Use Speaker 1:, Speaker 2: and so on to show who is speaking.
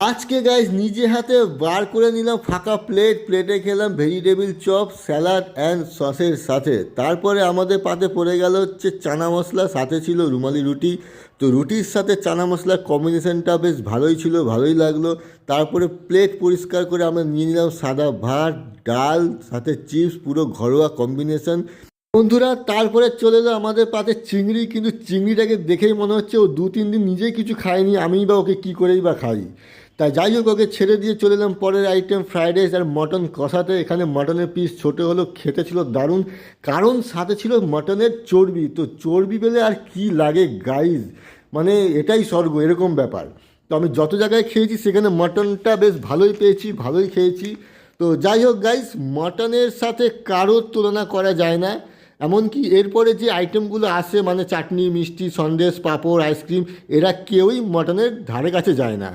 Speaker 1: আজকে গাইস নিজে হাতে বার করে নিলাম ফাঁকা প্লেটে খেলাম ভেজিটেবিল চপ স্যালাড অ্যান্ড সসের সাথে। তারপরে আমাদের পাতে পড়ে গেল হচ্ছে চানা মশলা, সাথে ছিল রুমালি রুটি। তো রুটির সাথে চানা মশলার কম্বিনেশনটা বেশ ভালোই ছিল, ভালোই লাগলো। তারপরে প্লেট পরিষ্কার করে আমরা নিয়ে নিলাম সাদা ভাত, ডাল, সাথে চিপস, পুরো ঘরোয়া কম্বিনেশন। বন্ধুরা তারপরে চলে এলো আমাদের পাতে চিংড়ি, কিন্তু চিংড়িটাকে দেখেই মনে হচ্ছে ও 2-3 দিন নিজেই কিছু খায়নি, আমিই বা ওকে কী করেই বা খাই। তাই যাই হোক, ওকে ছেড়ে দিয়ে চলে এলাম পরের আইটেম ফ্রাইড রাইস আর মটন কষাতে। এখানে মটনের পিস ছোটো হলো, খেতে ছিল দারুণ, কারণ সাথে ছিল মটনের চর্বি। তো চর্বি পেলে আর কি লাগে গাইজ, মানে এটাই স্বর্গ, এরকম ব্যাপার। তো আমি যত জায়গায় খেয়েছি সেখানে মটনটা বেশ ভালোই পেয়েছি, ভালোই খেয়েছি। তো যাই হোক গাইস, মটনের সাথে কারোর তুলনা করা যায় না। এমনকি এরপরে যে আইটেমগুলো আসে, মানে চাটনি, মিষ্টি, সন্দেশ, পাঁপড়, আইসক্রিম, এরা কেউই মটনের ধারে কাছে যায় না।